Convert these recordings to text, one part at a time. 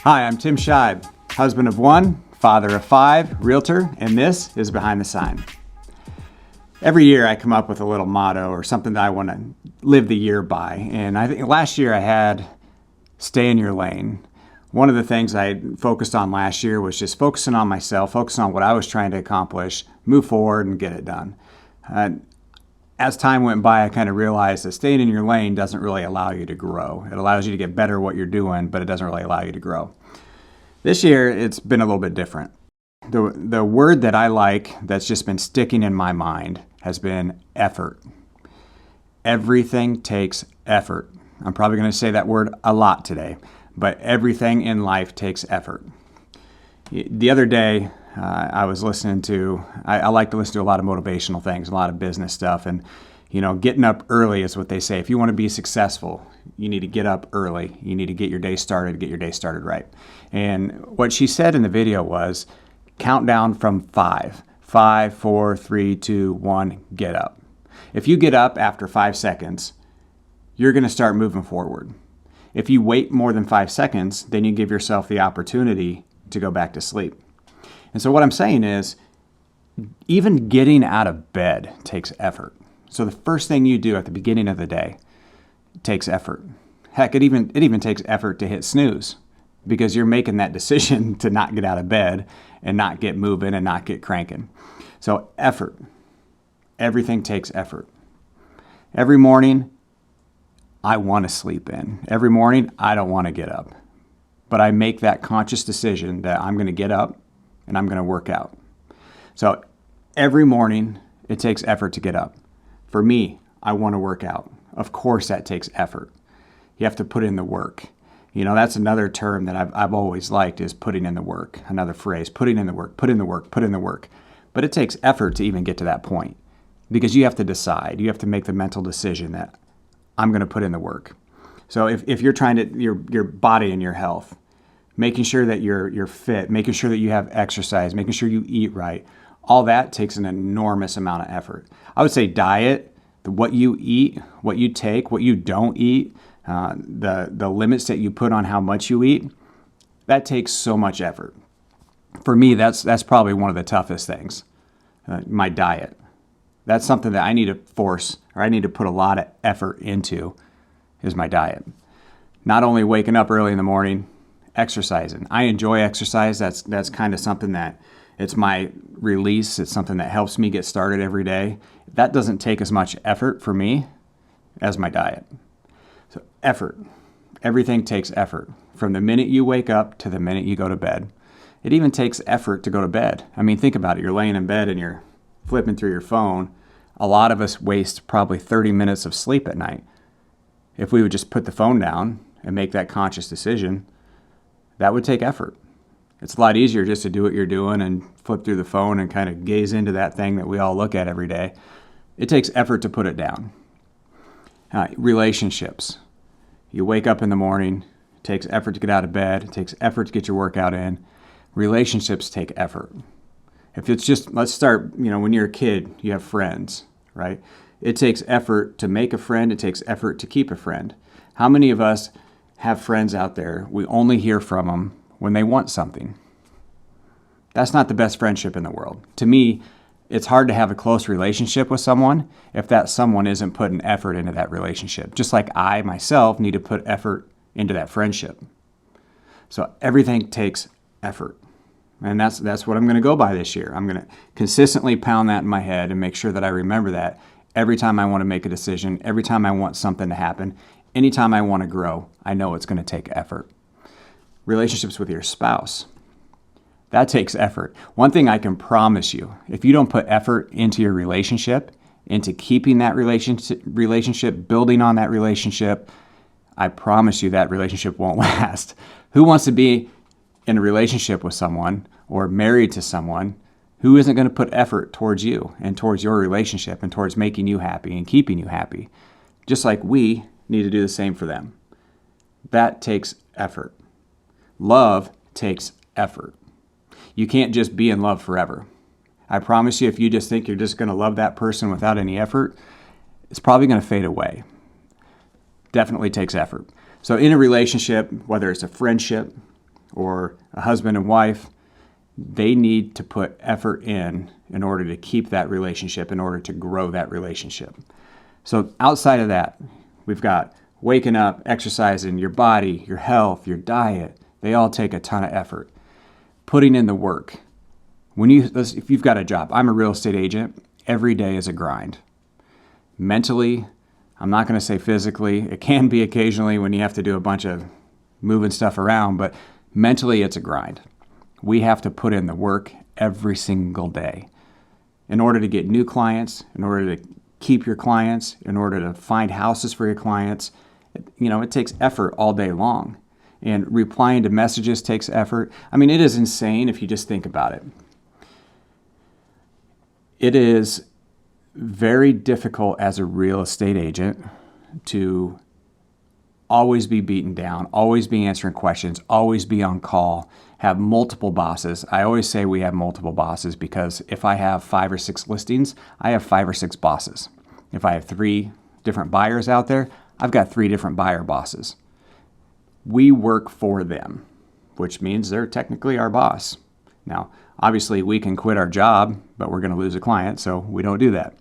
Hi, I'm Tim Scheib, husband of one, father of five, realtor, and this is Behind the Sign. Every year I come up with a little motto or something that I want to live the year by. And I think last year I had stay in your lane. One of the things I focused on last year was just focusing on myself, focusing on what I was trying to accomplish, move forward and get it done. As time went by, I kind of realized that staying in your lane doesn't really allow you to grow. It allows you to get better at what you're doing, but it doesn't really allow you to grow. This year, it's been a little bit different. The word that I like that's just been sticking in my mind has been effort. Everything takes effort. I'm probably going to say that word a lot today, but everything in life takes effort. The other day, I was listening to, I like to listen to a lot of motivational things, a lot of business stuff. And, getting up early is what they say. If you want to be successful, you need to get up early. You need to get your day started right. And what she said in the video was, count down from 5. 5, 4, 3, 2, 1, get up. If you get up after 5 seconds, you're going to start moving forward. If you wait more than 5 seconds, then you give yourself the opportunity to go back to sleep. And so what I'm saying is, even getting out of bed takes effort. So the first thing you do at the beginning of the day takes effort. Heck, it even takes effort to hit snooze, because you're making that decision to not get out of bed and not get moving and not get cranking. So effort. Everything takes effort. Every morning, I want to sleep in. Every morning, I don't want to get up. But I make that conscious decision that I'm going to get up and I'm going to work out. So every morning, it takes effort to get up. For me, I want to work out. Of course, that takes effort. You have to put in the work. That's another term that I've always liked, is putting in the work. Another phrase, putting in the work, put in the work, put in the work. But it takes effort to even get to that point, because you have to decide. You have to make the mental decision that I'm going to put in the work. So if you're trying to, your body and your health, making sure that you're fit, making sure that you have exercise, making sure you eat right, all that takes an enormous amount of effort. I would say diet, what you eat, what you take, what you don't eat, the limits that you put on how much you eat, that takes so much effort. For me, that's probably one of the toughest things, my diet. That's something that I need to force, or I need to put a lot of effort into, is my diet. Not only waking up early in the morning, exercising. I enjoy exercise. That's kind of something that, it's my release. It's something that helps me get started every day. That doesn't take as much effort for me as my diet. So effort. Everything takes effort. From the minute you wake up to the minute you go to bed. It even takes effort to go to bed. I mean, think about it. You're laying in bed and you're flipping through your phone. A lot of us waste probably 30 minutes of sleep at night. If we would just put the phone down and make that conscious decision, that would take effort. It's a lot easier just to do what you're doing and flip through the phone and kind of gaze into that thing that we all look at every day. It takes effort to put it down. Relationships. You wake up in the morning, it takes effort to get out of bed, it takes effort to get your workout in. Relationships take effort. If it's just, let's start, when you're a kid, you have friends, right? It takes effort to make a friend, it takes effort to keep a friend. How many of us have friends out there, we only hear from them when they want something? That's not the best friendship in the world. To me, it's hard to have a close relationship with someone if that someone isn't putting effort into that relationship. Just like I, myself, need to put effort into that friendship. So everything takes effort. And that's what I'm going to go by this year. I'm going to consistently pound that in my head and make sure that I remember that every time I want to make a decision, every time I want something to happen, anytime I want to grow, I know it's going to take effort. Relationships with your spouse, that takes effort. One thing I can promise you, if you don't put effort into your relationship, into keeping that relationship, building on that relationship, I promise you that relationship won't last. Who wants to be in a relationship with someone or married to someone who isn't going to put effort towards you and towards your relationship and towards making you happy and keeping you happy? Just like we need to do the same for them. That takes effort. Love takes effort. You can't just be in love forever. I promise you, if you just think you're just going to love that person without any effort, it's probably going to fade away. Definitely takes effort. So in a relationship, whether it's a friendship, or a husband and wife, they need to put effort in order to keep that relationship, in order to grow that relationship. So outside of that, we've got waking up, exercising, your body, your health, your diet. They all take a ton of effort. Putting in the work. If you've got a job, I'm a real estate agent, every day is a grind. Mentally, I'm not going to say physically. It can be occasionally when you have to do a bunch of moving stuff around, but mentally it's a grind. We have to put in the work every single day in order to get new clients, in order to keep your clients, in order to find houses for your clients. It takes effort all day long. And replying to messages takes effort. I mean, it is insane if you just think about it. It is very difficult as a real estate agent to always be beaten down, always be answering questions, always be on call, have multiple bosses. I always say we have multiple bosses because if I have 5 or 6 listings, I have 5 or 6 bosses. If I have 3 different buyers out there, I've got 3 different buyer bosses. We work for them, which means they're technically our boss. Now, obviously we can quit our job, but we're going to lose a client, so we don't do that.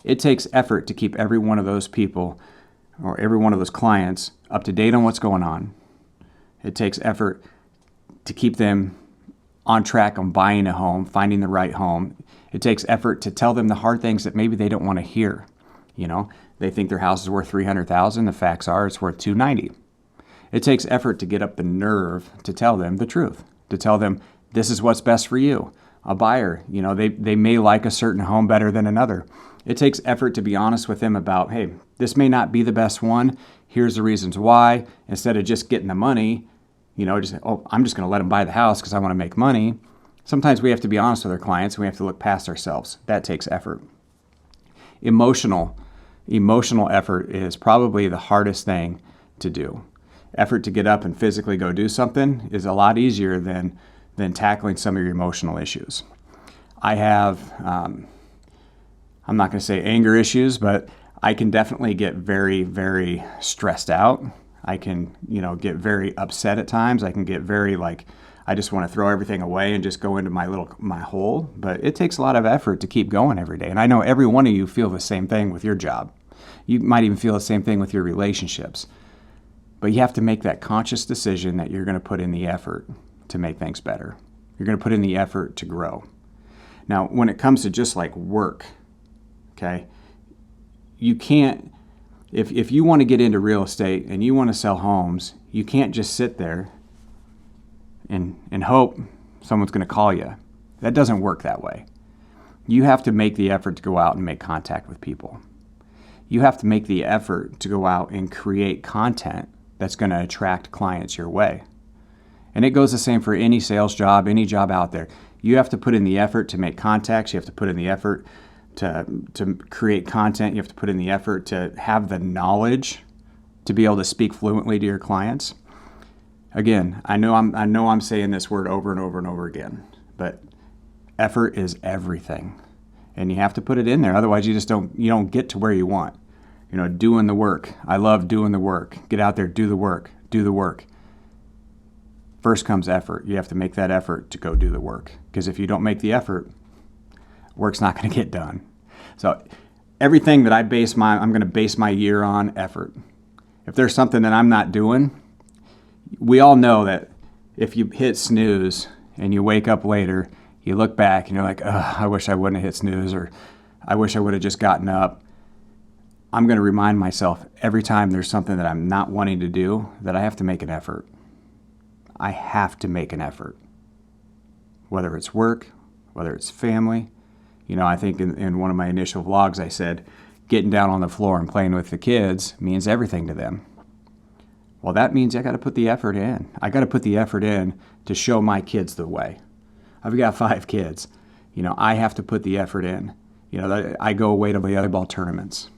It takes effort to keep every one of those people or every one of those clients up to date on what's going on. It takes effort to keep them on track on buying a home, finding the right home. It takes effort to tell them the hard things that maybe they don't want to hear. They think their house is worth $300,000. The facts are it's worth $290,000. It takes effort to get up the nerve to tell them the truth, to tell them this is what's best for you. A buyer, they may like a certain home better than another. It takes effort to be honest with them about, hey, this may not be the best one. Here's the reasons why. Instead of just getting the money, I'm just going to let them buy the house because I want to make money. Sometimes we have to be honest with our clients and we have to look past ourselves. That takes effort. Emotional effort is probably the hardest thing to do. Effort to get up and physically go do something is a lot easier than tackling some of your emotional issues. I have, I'm not going to say anger issues, but I can definitely get very, very stressed out. I can, get very upset at times. I can get very I just want to throw everything away and just go into my hole. But it takes a lot of effort to keep going every day. And I know every one of you feel the same thing with your job. You might even feel the same thing with your relationships. But you have to make that conscious decision that you're going to put in the effort to make things better. You're going to put in the effort to grow. Now, when it comes to just like work, okay, you can't, if you want to get into real estate and you want to sell homes, you can't just sit there and hope someone's going to call you. That doesn't work that way. You have to make the effort to go out and make contact with people. You have to make the effort to go out and create content that's going to attract clients your way. And it goes the same for any sales job, any job out there. You have to put in the effort to make contacts. You have to put in the effort to create content. You have to put in the effort to have the knowledge to be able to speak fluently to your clients. Again, I know I'm saying this word over and over and over again, but effort is everything. And you have to put it in there. Otherwise, you don't get to where you want. Doing the work. I love doing the work. Get out there, do the work. Do the work. First comes effort. You have to make that effort to go do the work. Because if you don't make the effort, work's not going to get done. So everything that I'm going to base my year on effort. If there's something that I'm not doing, we all know that if you hit snooze and you wake up later, you look back and you're like, I wish I wouldn't have hit snooze, or I wish I would have just gotten up. I'm going to remind myself every time there's something that I'm not wanting to do that I have to make an effort. I have to make an effort. Whether it's work, whether it's family. I think in one of my initial vlogs I said, getting down on the floor and playing with the kids means everything to them. Well, that means I got to put the effort in. I got to put the effort in to show my kids the way. I've got 5 kids. I have to put the effort in. I go away to the volleyball tournaments.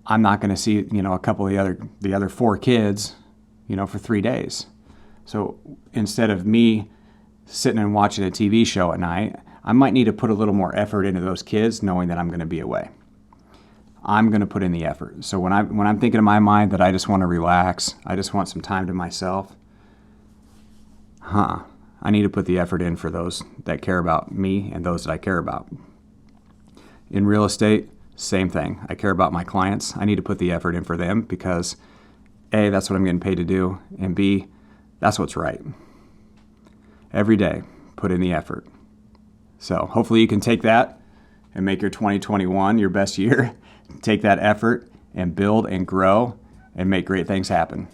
I'm not going to see, a couple of the other 4 kids, for 3 days. So instead of me sitting and watching a TV show at night, I might need to put a little more effort into those kids, knowing that I'm going to be away. I'm going to put in the effort. So when I'm thinking in my mind that I just want to relax, I just want some time to myself, I need to put the effort in for those that care about me and those that I care about. In real estate, same thing. I care about my clients. I need to put the effort in for them because A, that's what I'm getting paid to do, and B, that's what's right. Every day, put in the effort. So hopefully you can take that and make your 2021 your best year. Take that effort and build and grow and make great things happen.